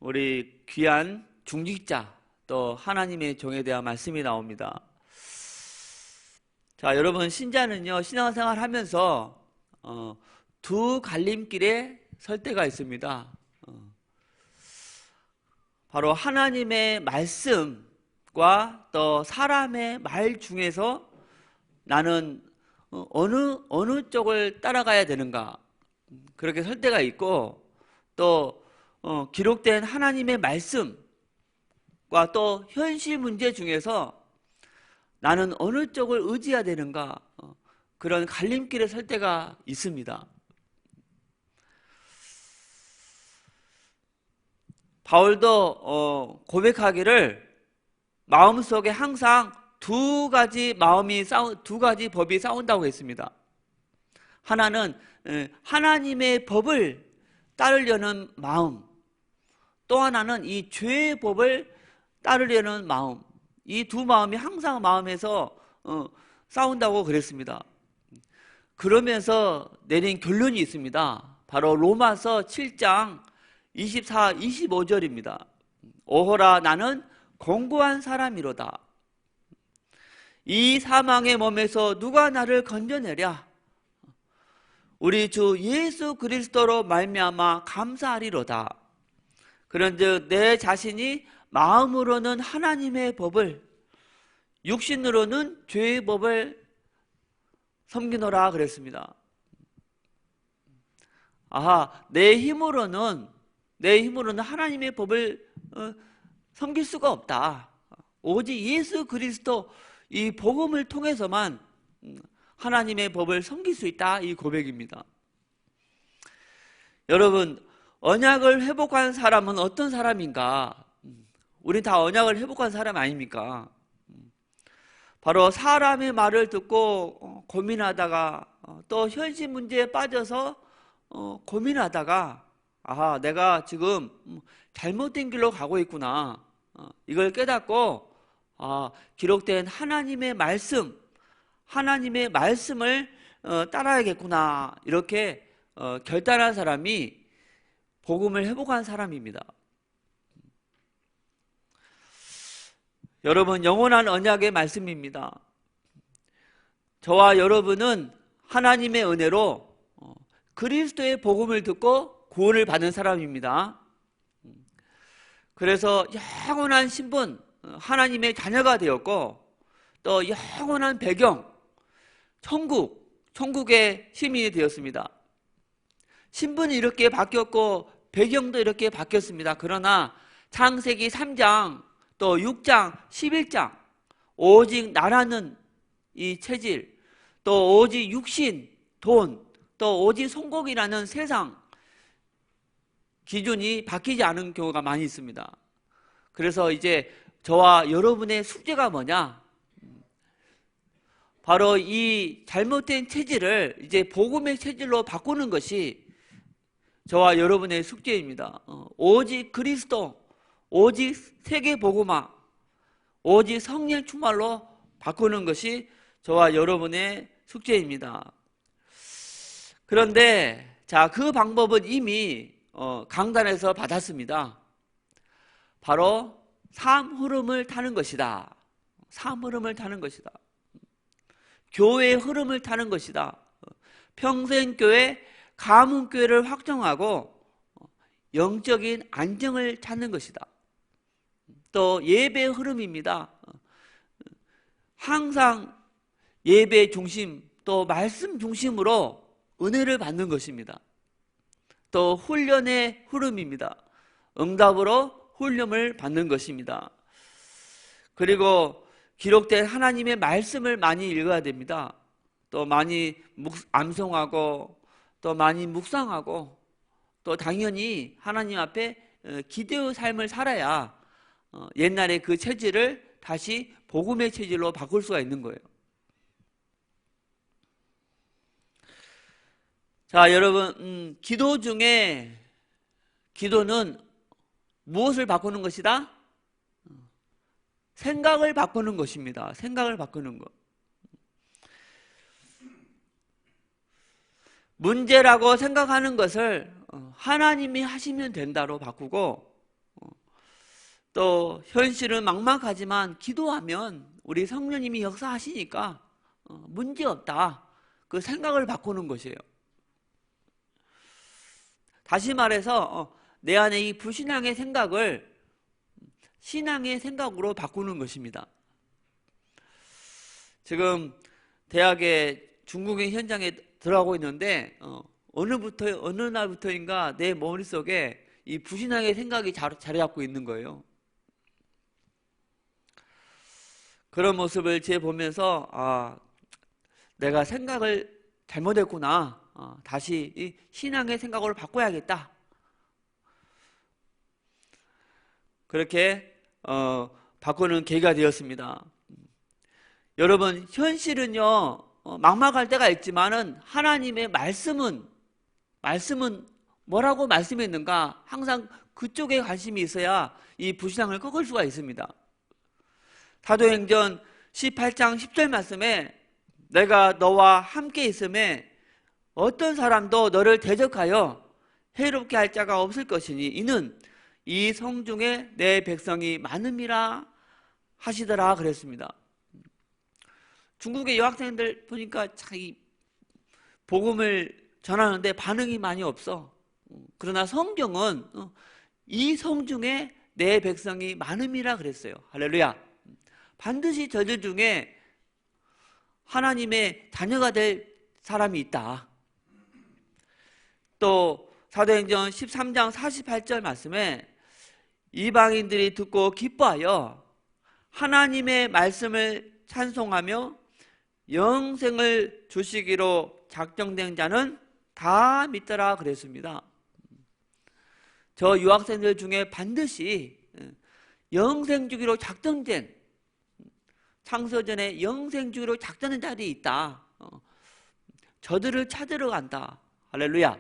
우리 귀한 중직자 또 하나님의 종에 대한 말씀이 나옵니다. 자, 여러분, 신자는요 신앙생활 하면서 두 갈림길에 설 때가 있습니다. 바로 하나님의 말씀과 또 사람의 말 중에서 나는 어느 쪽을 따라가야 되는가, 그렇게 설 때가 있고, 또 기록된 하나님의 말씀과 또 현실 문제 중에서 나는 어느 쪽을 의지해야 되는가, 그런 갈림길에 설 때가 있습니다. 바울도 고백하기를 마음속에 항상 두 가지 법이 싸운다고 했습니다. 하나는 하나님의 법을 따르려는 마음, 또 하나는 이 죄의 법을 따르려는 마음, 이 두 마음이 항상 마음에서 싸운다고 그랬습니다. 그러면서 내린 결론이 있습니다. 바로 로마서 7장 24, 25절입니다. 오호라, 나는 공고한 사람이로다. 이 사망의 몸에서 누가 나를 건져내랴? 우리 주 예수 그리스도로 말미암아 감사하리로다. 그런즉 내 자신이 마음으로는 하나님의 법을, 육신으로는 죄의 법을 섬기노라 그랬습니다. 내 힘으로는 하나님의 법을 섬길 수가 없다. 오직 예수 그리스도 이 복음을 통해서만 하나님의 법을 섬길 수 있다, 이 고백입니다. 여러분, 언약을 회복한 사람은 어떤 사람인가? 우리 다 언약을 회복한 사람 아닙니까? 바로 사람의 말을 듣고 고민하다가 또 현실 문제에 빠져서 고민하다가 내가 지금 잘못된 길로 가고 있구나, 이걸 깨닫고 기록된 하나님의 말씀을 따라야겠구나, 이렇게 결단한 사람이 복음을 회복한 사람입니다. 여러분, 영원한 언약의 말씀입니다. 저와 여러분은 하나님의 은혜로 그리스도의 복음을 듣고 구원을 받은 사람입니다. 그래서 영원한 신분, 하나님의 자녀가 되었고, 또 영원한 배경, 천국의 시민이 되었습니다. 신분이 이렇게 바뀌었고 배경도 이렇게 바뀌었습니다. 그러나 창세기 3장 또 6장 11장 오직 나라는 이 체질, 또 오직 육신, 돈, 또 오직 성공이라는 세상 기준이 바뀌지 않은 경우가 많이 있습니다. 그래서 이제 저와 여러분의 숙제가 뭐냐? 바로 이 잘못된 체질을 이제 복음의 체질로 바꾸는 것이 저와 여러분의 숙제입니다. 오직 그리스도, 오직 세계복음화, 오직 성령 충만로 바꾸는 것이 저와 여러분의 숙제입니다. 그런데 그 방법은 이미 강단에서 받았습니다. 바로 삶 흐름을 타는 것이다. 삶 흐름을 타는 것이다. 교회의 흐름을 타는 것이다. 평생교회, 가문교회를 확정하고 영적인 안정을 찾는 것이다. 또 예배의 흐름입니다. 항상 예배 중심, 또 말씀 중심으로 은혜를 받는 것입니다. 또 훈련의 흐름입니다. 응답으로 훈련을 받는 것입니다. 그리고 기록된 하나님의 말씀을 많이 읽어야 됩니다. 또 많이 암송하고, 또 많이 묵상하고, 또 당연히 하나님 앞에 기도의 삶을 살아야 옛날의 그 체질을 다시 복음의 체질로 바꿀 수가 있는 거예요. 자, 여러분, 기도 중에 기도는 무엇을 바꾸는 것이다? 생각을 바꾸는 것입니다. 생각을 바꾸는 것. 문제라고 생각하는 것을 하나님이 하시면 된다로 바꾸고, 또 현실은 막막하지만 기도하면 우리 성령님이 역사하시니까 문제없다. 그 생각을 바꾸는 것이에요. 다시 말해서 내 안에 이 불신앙의 생각을 신앙의 생각으로 바꾸는 것입니다. 지금 대학의 중국인 현장에 들어가고 있는데 어느 날부터인가 내 머릿속에 이 불신앙의 생각이 자리 잡고 있는 거예요. 그런 모습을 보면서 내가 생각을 잘못했구나. 다시 이 신앙의 생각으로 바꿔야겠다. 그렇게 바꾸는 계기가 되었습니다. 여러분, 현실은요 막막할 때가 있지만은 하나님의 말씀은 뭐라고 말씀했는가 항상 그쪽에 관심이 있어야 이 불신앙을 꺾을 수가 있습니다. 사도행전 18장 10절 말씀에 내가 너와 함께 있음에 어떤 사람도 너를 대적하여 해롭게 할 자가 없을 것이니 이는 이 성중에 내 백성이 많음이라 하시더라 그랬습니다. 중국의 여학생들 보니까 자기 복음을 전하는데 반응이 많이 없어. 그러나 성경은 이 성중에 내 백성이 많음이라 그랬어요. 할렐루야. 반드시 저들 중에 하나님의 자녀가 될 사람이 있다. 또 사도행전 13장 48절 말씀에 이방인들이 듣고 기뻐하여 하나님의 말씀을 찬송하며 영생을 주시기로 작정된 자는 다 믿더라 그랬습니다. 저 유학생들 중에 반드시 영생 주기로 작정된 창세전에 영생 주기로 작정된 자들이 있다. 저들을 찾으러 간다. 할렐루야.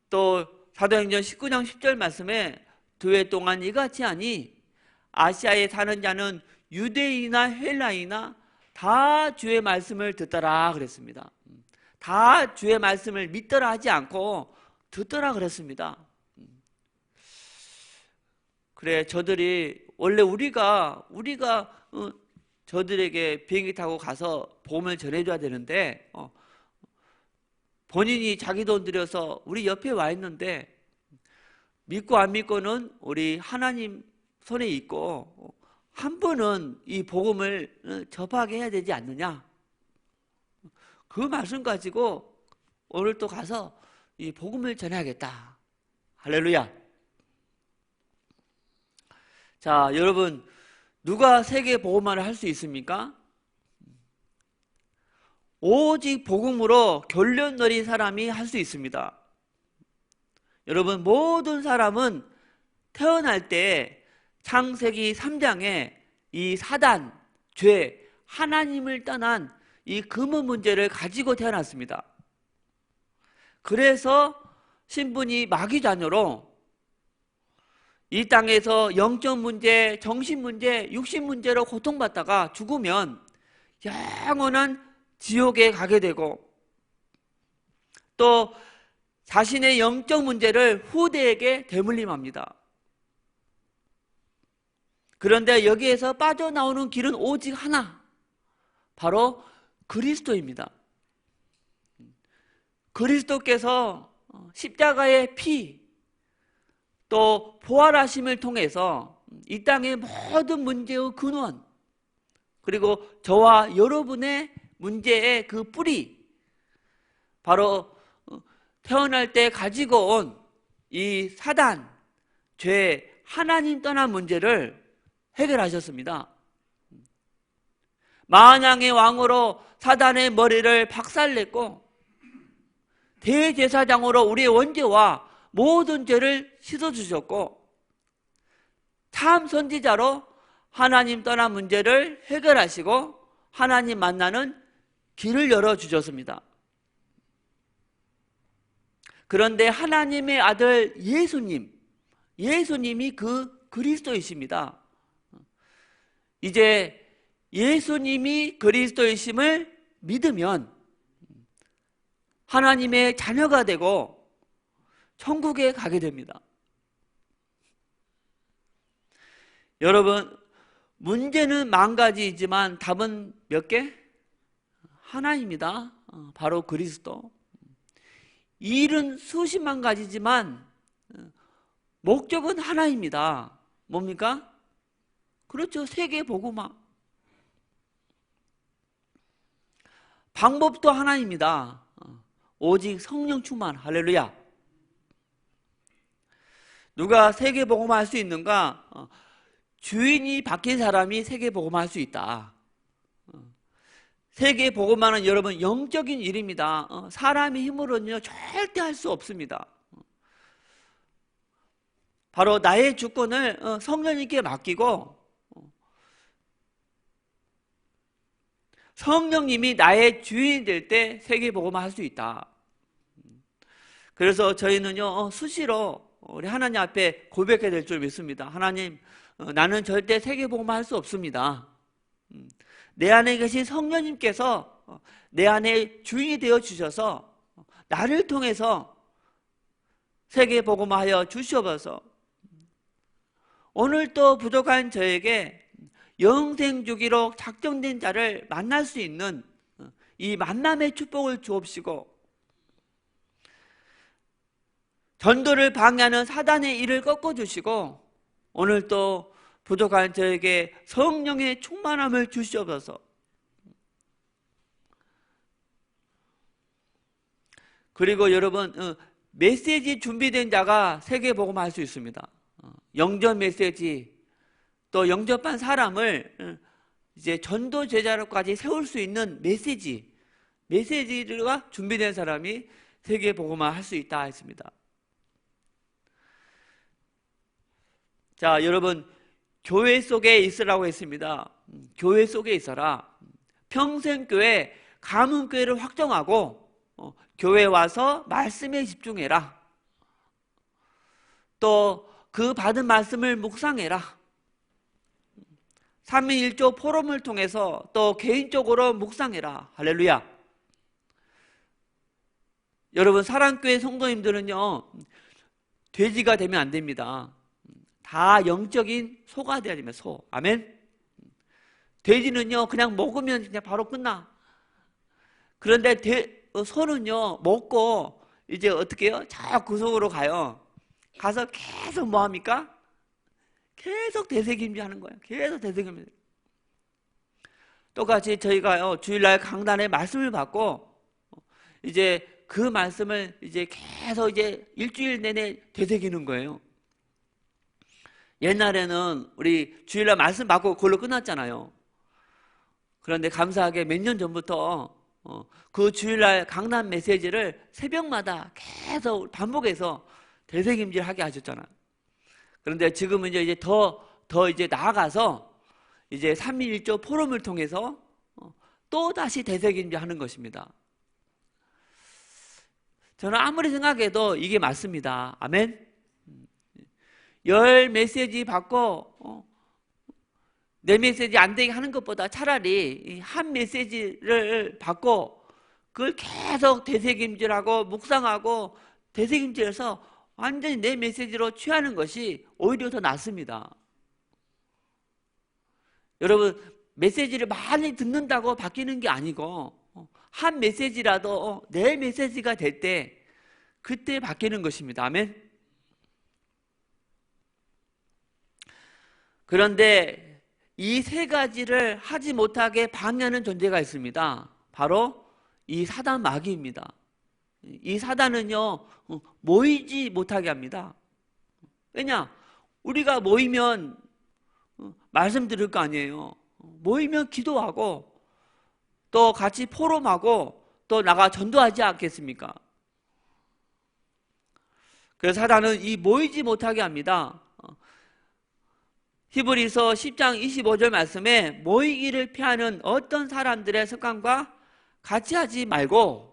또 사도행전 19장 10절 말씀에 2해 동안 이같이 하니 아시아에 사는 자는 유대인이나 헬라이나 다 주의 말씀을 듣더라 그랬습니다. 다 주의 말씀을 믿더라 하지 않고 듣더라 그랬습니다. 그래, 저들이 원래 우리가 저들에게 비행기 타고 가서 복음을 전해줘야 되는데 본인이 자기 돈 들여서 우리 옆에 와 있는데 믿고 안 믿고는 우리 하나님 손에 있고 한 번은 이 복음을 접하게 해야 되지 않느냐. 그 말씀 가지고 오늘 또 가서 이 복음을 전해야겠다. 할렐루야. 자, 여러분, 누가 세계 복음화를 할 수 있습니까? 오직 복음으로 결론 내린 사람이 할 수 있습니다. 여러분, 모든 사람은 태어날 때 창세기 3장에 이 사단, 죄, 하나님을 떠난 이 근본 문제를 가지고 태어났습니다. 그래서 신분이 마귀 자녀로 이 땅에서 영적 문제, 정신 문제, 육신 문제로 고통받다가 죽으면 영원한 지옥에 가게 되고 또 자신의 영적 문제를 후대에게 대물림합니다. 그런데 여기에서 빠져나오는 길은 오직 하나, 바로 그리스도입니다. 그리스도께서 십자가의 피, 또 부활하심을 통해서 이 땅의 모든 문제의 근원, 그리고 저와 여러분의 문제의 그 뿌리, 바로 태어날 때 가지고 온 이 사단, 죄, 하나님 떠난 문제를 해결하셨습니다. 만왕의 왕으로 사단의 머리를 박살냈고 대제사장으로 우리의 원죄와 모든 죄를 씻어주셨고 참 선지자로 하나님 떠난 문제를 해결하시고 하나님 만나는 길을 열어주셨습니다. 그런데 하나님의 아들 예수님이 그 그리스도이십니다. 이제 예수님이 그리스도이심을 믿으면 하나님의 자녀가 되고 천국에 가게 됩니다. 여러분, 문제는 만 가지이지만 답은 몇 개? 하나입니다. 바로 그리스도. 일은 수십만 가지지만 목적은 하나입니다. 뭡니까? 그렇죠. 세계 복음화. 방법도 하나입니다. 오직 성령 충만. 할렐루야. 누가 세계 복음화 할 수 있는가? 주인이 바뀐 사람이 세계 복음화 할 수 있다. 세계 복음화는 여러분 영적인 일입니다. 사람의 힘으로는요 절대 할 수 없습니다. 바로 나의 주권을 성령님께 맡기고 성령님이 나의 주인이 될 때 세계 복음화 할 수 있다. 그래서 저희는요 수시로 우리 하나님 앞에 고백해야 될 줄 믿습니다. 하나님, 나는 절대 세계 복음화 할 수 없습니다. 내 안에 계신 성령님께서 내 안에 주인이 되어 주셔서 나를 통해서 세계 복음화하여 주시옵소서. 오늘 또 부족한 저에게 영생 주기로 작정된 자를 만날 수 있는 이 만남의 축복을 주옵시고, 전도를 방해하는 사단의 일을 꺾어주시고, 오늘 또 부족한 저에게 성령의 충만함을 주시옵소서. 그리고 여러분, 메시지 준비된 자가 세계 복음화 할 수 있습니다. 영접 메시지, 또 영접한 사람을 이제 전도 제자로까지 세울 수 있는 메시지가 준비된 사람이 세계 복음화 할 수 있다 했습니다. 자, 여러분, 교회 속에 있으라고 했습니다. 교회 속에 있어라. 평생교회, 가문교회를 확정하고 교회 와서 말씀에 집중해라. 또 그 받은 말씀을 묵상해라. 3.1조 포럼을 통해서 또 개인적으로 묵상해라. 할렐루야. 여러분, 사랑교회 성도님들은요 돼지가 되면 안 됩니다. 다 영적인 소가 되어야 됩니다. 소. 아멘. 돼지는요 그냥 먹으면 그냥 바로 끝나. 그런데 소는요 먹고 이제 어떻게 해요? 저 구석으로 가요. 가서 계속 뭐 합니까? 계속 되새김질 하는 거예요. 계속 되새김질. 똑같이 저희가요 주일날 강단에 말씀을 받고 이제 그 말씀을 이제 계속 이제 일주일 내내 되새기는 거예요. 옛날에는 우리 주일날 말씀 받고 그걸로 끝났잖아요. 그런데 감사하게 몇 년 전부터 그 주일날 강단 메시지를 새벽마다 계속 반복해서 되새김질 하게 하셨잖아요. 그런데 지금은 이제 더 이제 나아가서 이제 3.1조 포럼을 통해서 또 다시 되새김질 하는 것입니다. 저는 아무리 생각해도 이게 맞습니다. 아멘. 10 메시지 받고 내 메시지 안 되게 하는 것보다 차라리 한 메시지를 받고 그걸 계속 되새김질하고 묵상하고 되새김질해서 완전히 내 메시지로 취하는 것이 오히려 더 낫습니다. 여러분, 메시지를 많이 듣는다고 바뀌는 게 아니고 한 메시지라도 내 메시지가 될 때 그때 바뀌는 것입니다. 아멘. 그런데 이 세 가지를 하지 못하게 방해하는 존재가 있습니다. 바로 이 사단 마귀입니다. 이 사단은요 모이지 못하게 합니다. 왜냐? 우리가 모이면 말씀 들을 거 아니에요. 모이면 기도하고 또 같이 포럼하고 또 나가 전도하지 않겠습니까? 그래서 사단은 이 모이지 못하게 합니다. 히브리서 10장 25절 말씀에 모이기를 피하는 어떤 사람들의 습관과 같이 하지 말고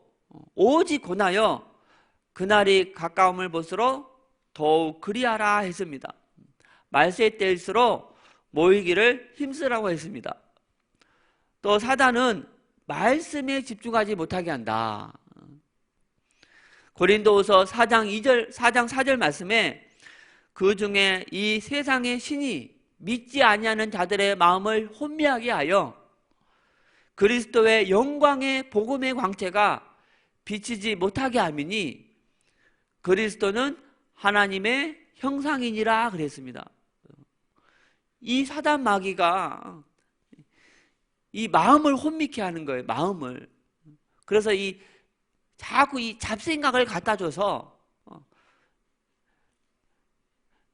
오직 권하여 그날이 가까움을 볼수록 더욱 그리하라 했습니다. 말세 때일수록 모이기를 힘쓰라고 했습니다. 또 사단은 말씀에 집중하지 못하게 한다. 고린도후서 4장 4절 말씀에 그 중에 이 세상의 신이 믿지 아니하는 자들의 마음을 혼미하게 하여 그리스도의 영광의 복음의 광채가 비치지 못하게 함이니 그리스도는 하나님의 형상이니라 그랬습니다. 이 사단 마귀가 이 마음을 혼미케 하는 거예요. 마음을. 그래서 자꾸 이 잡생각을 갖다 줘서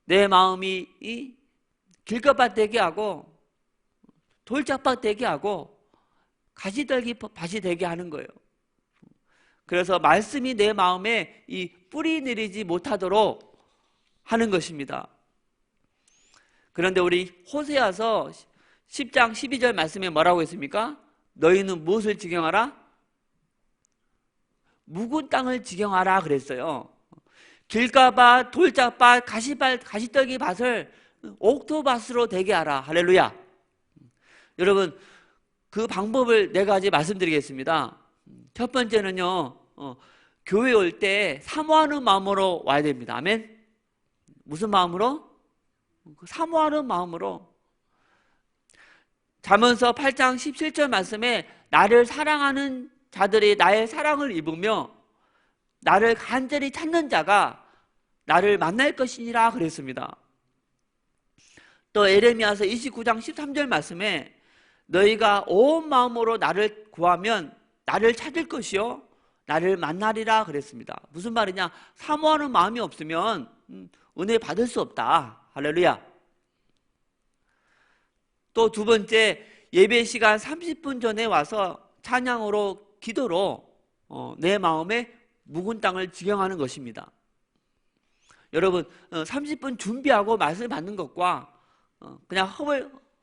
내 마음이 길것밭 되게 하고 돌짝밭 되게 하고 가시떨기 밭이 되게 하는 거예요. 그래서 말씀이 내 마음에 이 뿌리 내리지 못하도록 하는 것입니다. 그런데 우리 호세아서 10장 12절 말씀에 뭐라고 했습니까? 너희는 무엇을 지경하라? 묵은 땅을 지경하라 그랬어요. 길가밭, 돌짝밭, 가시떨기 밭을 옥토밭으로 되게 하라. 할렐루야. 여러분, 그 방법을 네 가지 말씀드리겠습니다. 첫 번째는요, 교회 올 때 사모하는 마음으로 와야 됩니다. 아멘. 무슨 마음으로? 사모하는 마음으로. 잠언서 8장 17절 말씀에 나를 사랑하는 자들이 나의 사랑을 입으며 나를 간절히 찾는 자가 나를 만날 것이니라 그랬습니다. 또 에레미야서 29장 13절 말씀에 너희가 온 마음으로 나를 구하면 나를 찾을 것이요 나를 만나리라 그랬습니다. 무슨 말이냐? 사모하는 마음이 없으면 은혜 받을 수 없다. 할렐루야. 또 두 번째, 예배 시간 30분 전에 와서 찬양으로 기도로 내 마음에 묵은 땅을 지경하는 것입니다. 여러분, 30분 준비하고 말씀 받는 것과 그냥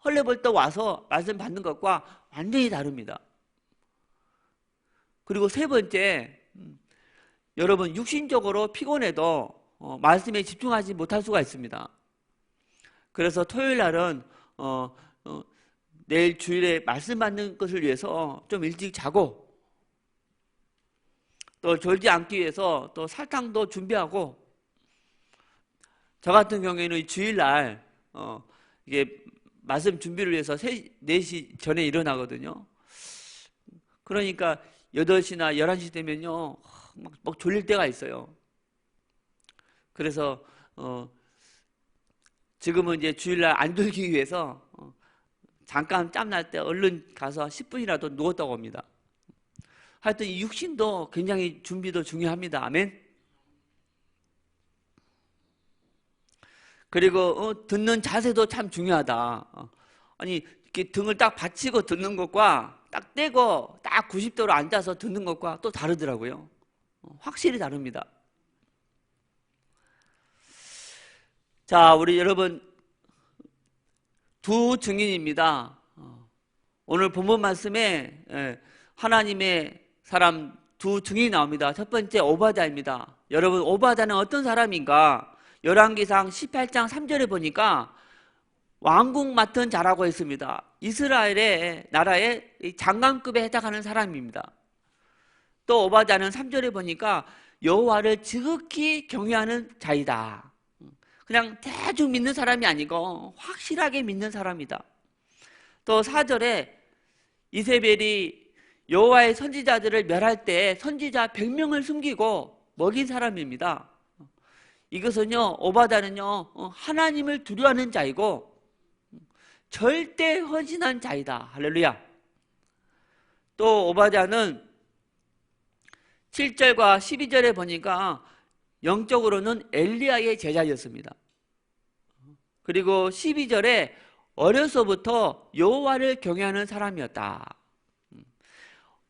헐레벌떡 와서 말씀 받는 것과 완전히 다릅니다. 그리고 세 번째, 여러분 육신적으로 피곤해도 말씀에 집중하지 못할 수가 있습니다. 그래서 토요일 날은 내일 주일에 말씀 받는 것을 위해서 좀 일찍 자고 또 졸지 않기 위해서 또 설탕도 준비하고 저 같은 경우에는 주일날 이게 말씀 준비를 위해서 4시 전에 일어나거든요. 그러니까 8시나 11시 되면요 막 졸릴 때가 있어요. 그래서 지금은 이제 주일날 안 졸기 위해서 잠깐 짬날 때 얼른 가서 10분이라도 누웠다고 합니다. 하여튼 이 육신도 굉장히 준비도 중요합니다. 아멘. 그리고 듣는 자세도 참 중요하다. 아니 이렇게 등을 딱 받치고 듣는 것과 딱 떼고 딱 90도로 앉아서 듣는 것과 또 다르더라고요. 확실히 다릅니다. 자, 우리 여러분 두 증인입니다. 오늘 본문 말씀에 하나님의 사람 두 증인이 나옵니다. 첫 번째 오바댜입니다. 여러분 오바댜는 어떤 사람인가? 열왕기상 18장 3절에 보니까 왕궁 맡은 자라고 했습니다. 이스라엘의 나라의 장관급에 해당하는 사람입니다. 또 오바댜는 3절에 보니까 여호와를 지극히 경외하는 자이다. 그냥 대충 믿는 사람이 아니고 확실하게 믿는 사람이다. 또 4절에 이세벨이 여호와의 선지자들을 멸할 때 선지자 100명을 숨기고 먹인 사람입니다. 이것은요 오바댜는요 하나님을 두려워하는 자이고 절대 헌신한 자이다. 할렐루야. 또 오바댜는 7절과 12절에 보니까 영적으로는 엘리야의 제자였습니다. 그리고 12절에 어려서부터 여호와를 경외하는 사람이었다.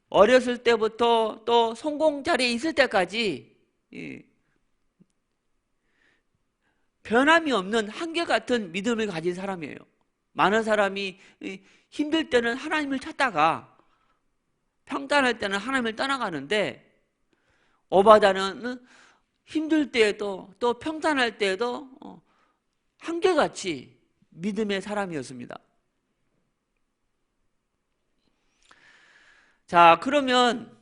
어렸을 때부터 또 성공 자리에 있을 때까지 변함이 없는 한결같은 믿음을 가진 사람이에요. 많은 사람이 힘들 때는 하나님을 찾다가 평탄할 때는 하나님을 떠나가는데 오바댜는 힘들 때에도 또 평탄할 때에도 한결같이 믿음의 사람이었습니다. 자, 그러면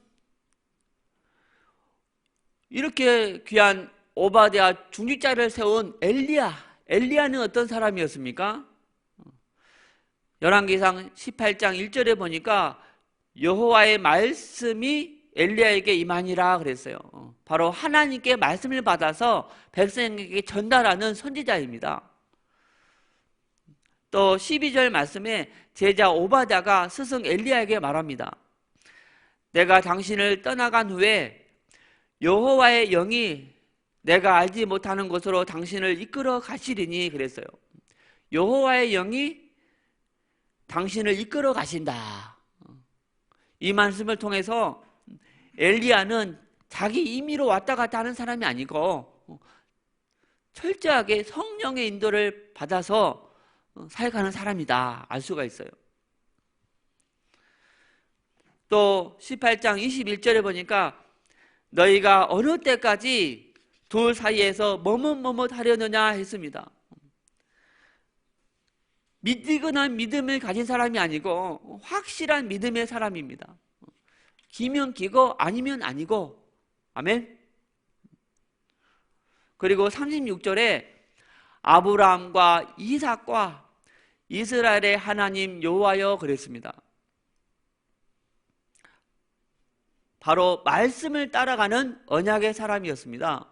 이렇게 귀한 오바댜 중직자를 세운 엘리야는 어떤 사람이었습니까? 열왕기상 18장 1절에 보니까 여호와의 말씀이 엘리야에게 임하니라 그랬어요. 바로 하나님께 말씀을 받아서 백성에게 전달하는 선지자입니다. 또 12절 말씀에 제자 오바댜가 스승 엘리야에게 말합니다. 내가 당신을 떠나간 후에 여호와의 영이 내가 알지 못하는 곳으로 당신을 이끌어 가시리니 그랬어요. 여호와의 영이 당신을 이끌어 가신다. 이 말씀을 통해서 엘리야는 자기 임의로 왔다 갔다 하는 사람이 아니고 철저하게 성령의 인도를 받아서 살아가는 사람이다 알 수가 있어요. 또 18장 21절에 보니까 너희가 어느 때까지 둘 사이에서 머뭇머뭇 하려느냐 했습니다. 미지근한 믿음을 가진 사람이 아니고 확실한 믿음의 사람입니다. 기면 기고 아니면 아니고. 아멘. 그리고 36절에 아브라함과 이삭과 이스라엘의 하나님 여호와여 그랬습니다. 바로 말씀을 따라가는 언약의 사람이었습니다.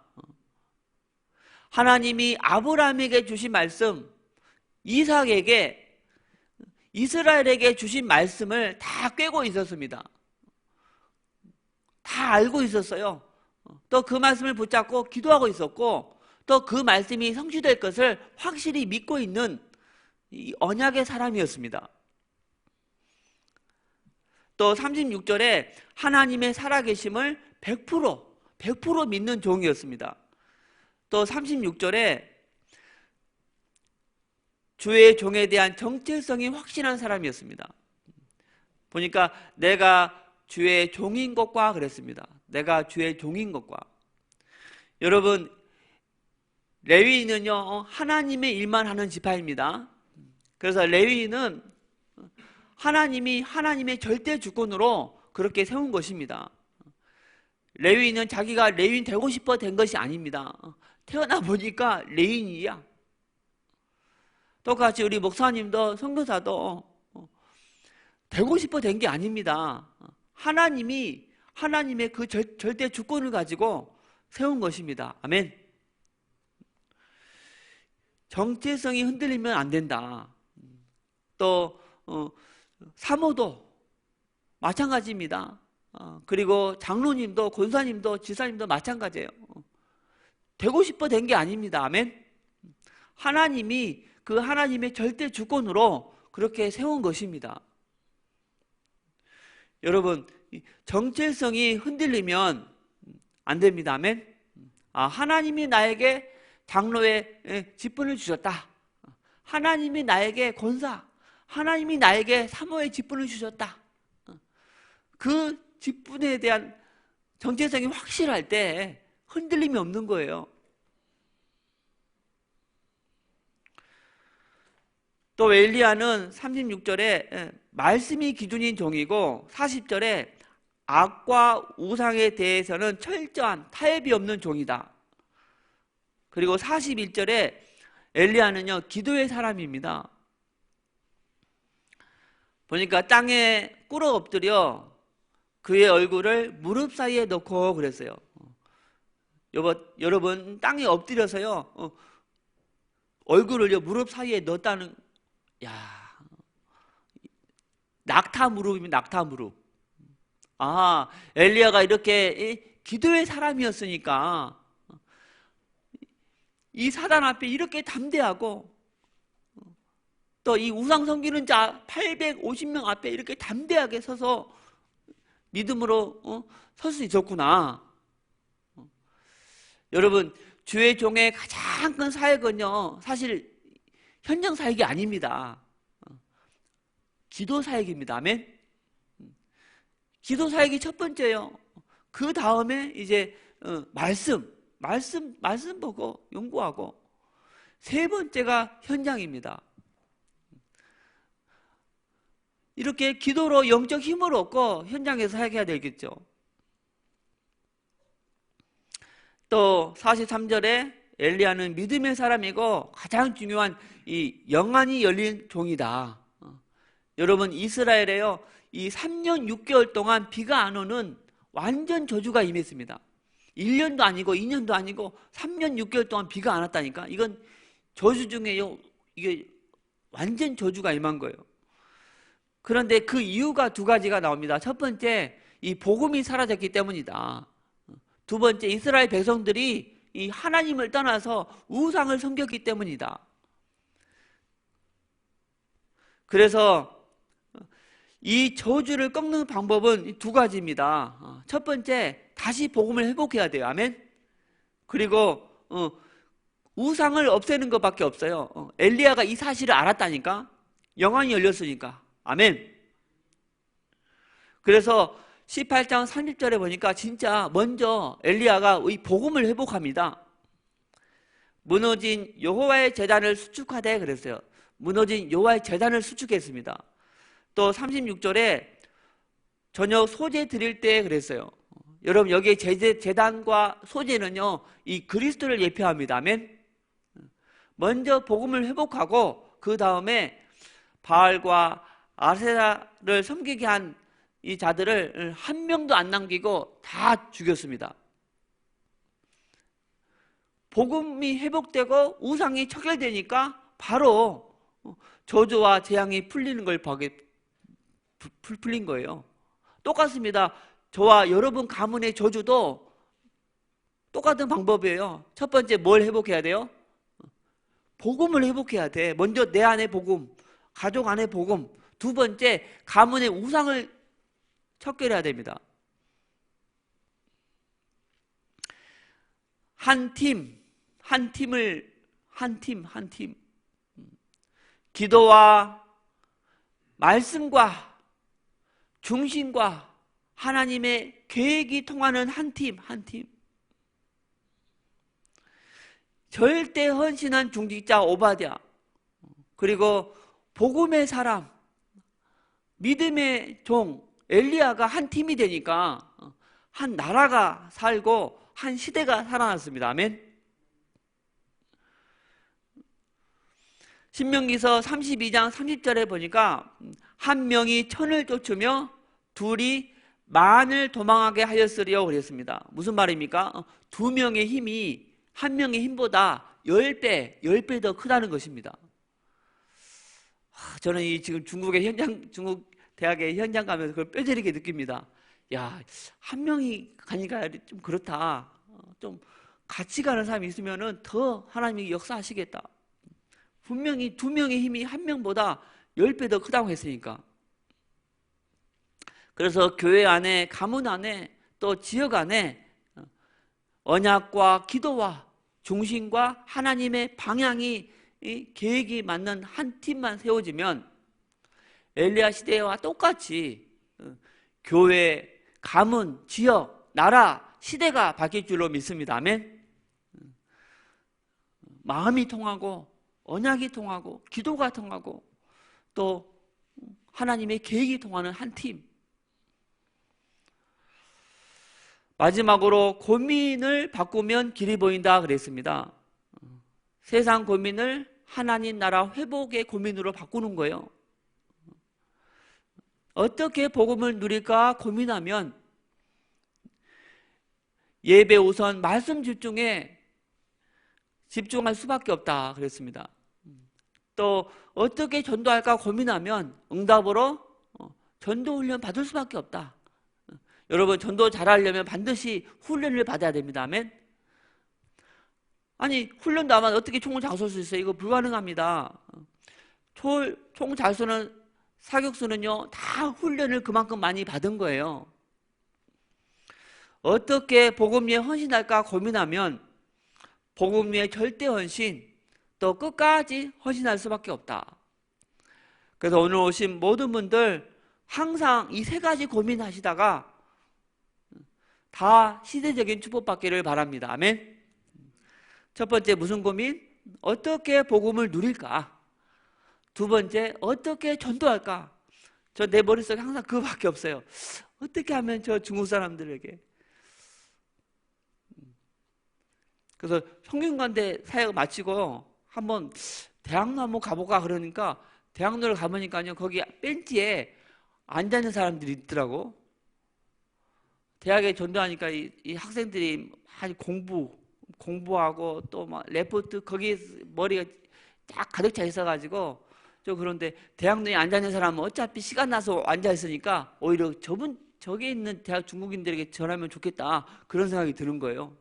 하나님이 아브라함에게 주신 말씀, 이삭에게, 이스라엘에게 주신 말씀을 다 꿰고 있었습니다. 다 알고 있었어요. 또 그 말씀을 붙잡고 기도하고 있었고 또 그 말씀이 성취될 것을 확실히 믿고 있는 이 언약의 사람이었습니다. 또 36절에 하나님의 살아계심을 100% 믿는 종이었습니다. 또 36절에 주의 종에 대한 정체성이 확실한 사람이었습니다. 보니까 내가 주의 종인 것과 그랬습니다. 내가 주의 종인 것과. 여러분, 레위인은요 하나님의 일만 하는 지파입니다. 그래서 레위인은 하나님이 하나님의 절대 주권으로 그렇게 세운 것입니다. 레위인은 자기가 레위인 되고 싶어 된 것이 아닙니다. 태어나 보니까 레위인이야. 똑같이 우리 목사님도 선교사도 되고 싶어 된 게 아닙니다. 하나님이 하나님의 그 절대 주권을 가지고 세운 것입니다. 아멘. 정체성이 흔들리면 안 된다. 또 사모도 마찬가지입니다. 그리고 장로님도 권사님도 지사님도 마찬가지예요. 되고 싶어 된 게 아닙니다. 아멘. 하나님이 그 하나님의 절대 주권으로 그렇게 세운 것입니다. 여러분, 정체성이 흔들리면 안 됩니다. 아멘. 하나님이 나에게 장로의 직분을 주셨다. 하나님이 나에게 권사, 하나님이 나에게 사모의 직분을 주셨다. 그 직분에 대한 정체성이 확실할 때 흔들림이 없는 거예요. 또 엘리야는 36절에 말씀이 기준인 종이고 40절에 악과 우상에 대해서는 철저한 타협이 없는 종이다. 그리고 41절에 엘리야는요 기도의 사람입니다. 보니까 땅에 꿇어 엎드려 그의 얼굴을 무릎 사이에 넣고 그랬어요. 여러분 땅에 엎드려서요 얼굴을 무릎 사이에 넣었다는, 낙타 무릎이면 낙타 무릎. 엘리야가 이렇게 기도의 사람이었으니까 이 사단 앞에 이렇게 담대하고 또 이 우상 섬기는 자 850명 앞에 이렇게 담대하게 서서 믿음으로 설 수 있었구나. 여러분, 주의 종의 가장 큰 사역은요 사실 현장 사역이 아닙니다. 기도 사역입니다. 아멘. 기도 사역이 첫 번째요. 그 다음에 이제 말씀 보고 연구하고, 세 번째가 현장입니다. 이렇게 기도로 영적 힘을 얻고 현장에서 사역해야 되겠죠. 또 43절에 엘리야는 믿음의 사람이고 가장 중요한 이 영안이 열린 종이다. 여러분, 이스라엘에요, 이 3년 6개월 동안 비가 안 오는 완전 저주가 임했습니다. 1년도 아니고 2년도 아니고 3년 6개월 동안 비가 안 왔다니까. 이건 저주 중에요, 이게 완전 저주가 임한 거예요. 그런데 그 이유가 두 가지가 나옵니다. 첫 번째, 이 복음이 사라졌기 때문이다. 두 번째, 이스라엘 백성들이 이 하나님을 떠나서 우상을 섬겼기 때문이다. 그래서 이 저주를 꺾는 방법은 두 가지입니다. 첫 번째, 다시 복음을 회복해야 돼요. 아멘. 그리고 우상을 없애는 것밖에 없어요. 엘리야가 이 사실을 알았다니까. 영안이 열렸으니까. 아멘. 그래서 18장 30절에 보니까 진짜 먼저 엘리야가 이 복음을 회복합니다. 무너진 여호와의 제단을 수축하되 그랬어요. 무너진 여호와의 제단을 수축했습니다. 또 36절에 저녁 소제 드릴 때 그랬어요. 여러분, 여기에 제단과 소제는요, 이 그리스도를 예표합니다. 아멘. 먼저 복음을 회복하고 그 다음에 바알과 아세라를 섬기게 한 이 자들을 한 명도 안 남기고 다 죽였습니다. 복음이 회복되고 우상이 척결되니까 바로 저주와 재앙이 풀리는 걸 풀린 거예요. 똑같습니다. 저와 여러분 가문의 저주도 똑같은 방법이에요. 첫 번째, 뭘 회복해야 돼요? 복음을 회복해야 돼. 먼저 내 안의 복음, 가족 안의 복음. 두 번째, 가문의 우상을 척결해야 됩니다. 한 팀. 기도와 말씀과 중심과 하나님의 계획이 통하는 한 팀. 절대 헌신한 중직자 오바댜, 그리고 복음의 사람, 믿음의 종 엘리야가 한 팀이 되니까 한 나라가 살고 한 시대가 살아났습니다. 아멘. 신명기서 32장 30절에 보니까 한 명이 천을 쫓으며 둘이 만을 도망하게 하였으리요 그랬습니다. 무슨 말입니까? 두 명의 힘이 한 명의 힘보다 10배 더 크다는 것입니다. 저는 이 지금 중국 대학의 현장 가면서 그걸 뼈저리게 느낍니다. 야, 한 명이 가니까 좀 그렇다. 좀 같이 가는 사람이 있으면은 더 하나님이 역사하시겠다. 분명히 두 명의 힘이 한 명보다 10배 더 크다고 했으니까. 그래서 교회 안에, 가문 안에, 또 지역 안에 언약과 기도와 중심과 하나님의 방향이, 계획이 맞는 한 팀만 세워지면 엘리야 시대와 똑같이 교회, 가문, 지역, 나라, 시대가 바뀔 줄로 믿습니다. 아멘. 마음이 통하고 언약이 통하고 기도가 통하고 또 하나님의 계획이 통하는 한 팀. 마지막으로 고민을 바꾸면 길이 보인다 그랬습니다. 세상 고민을 하나님 나라 회복의 고민으로 바꾸는 거예요. 어떻게 복음을 누릴까 고민하면 예배 우선 말씀 집중할 수밖에 없다 그랬습니다. 또 어떻게 전도할까 고민하면 응답으로 전도 훈련 받을 수밖에 없다. 여러분, 전도 잘하려면 반드시 훈련을 받아야 됩니다. 아멘. 아니, 훈련도 안 하면 어떻게 총을 잘 쏠 수 있어요? 이거 불가능합니다. 총 잘 쏘는 사격수는요, 다 훈련을 그만큼 많이 받은 거예요. 어떻게 복음 위에 헌신할까 고민하면 복음 위에 절대 헌신, 또 끝까지 헌신할 수밖에 없다. 그래서 오늘 오신 모든 분들 항상 이 세 가지 고민하시다가 다 시대적인 축복받기를 바랍니다. 아멘. 첫 번째, 무슨 고민? 어떻게 복음을 누릴까? 두 번째, 어떻게 전도할까? 내 머릿속에 항상 그거밖에 없어요. 어떻게 하면 저 중국 사람들에게. 그래서 성균관대 사역 마치고 한번 대학로 한번 가볼까 그러니까 대학로를 가보니까요, 거기 벤치에 앉아있는 사람들이 있더라고. 대학에 전도하니까 이 학생들이 많이 공부하고 또 막 레포트, 거기에 머리가 딱 가득 차 있어가지고, 그런데 대학로에 앉아있는 사람은 어차피 시간 나서 앉아있으니까 오히려 저기 있는 대학 중국인들에게 전하면 좋겠다. 그런 생각이 드는 거예요.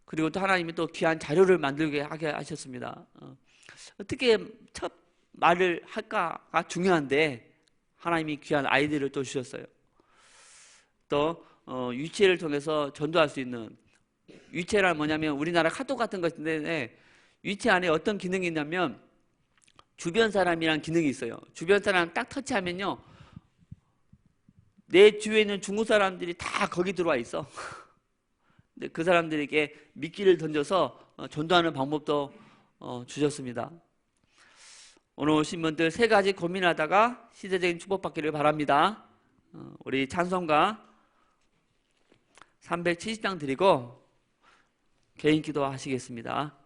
그리고 또 하나님이 또 귀한 자료를 만들게 하게 하셨습니다. 어떻게 첫 말을 할까가 중요한데 하나님이 귀한 아이디어를 또 주셨어요. 또 유치회를 통해서 전도할 수 있는, 유치회란 뭐냐면 우리나라 카톡 같은 것인데 유치회 안에 어떤 기능이 있냐면 주변 사람이란 기능이 있어요. 주변 사람 딱 터치하면요, 내 주위에 있는 중국 사람들이 다 거기 들어와 있어. 근데 그 사람들에게 미끼를 던져서 전도하는 방법도 주셨습니다. 오늘 오신 분들 세 가지 고민하다가 시대적인 축복받기를 바랍니다. 우리 찬송가 370장 드리고 개인 기도 하시겠습니다.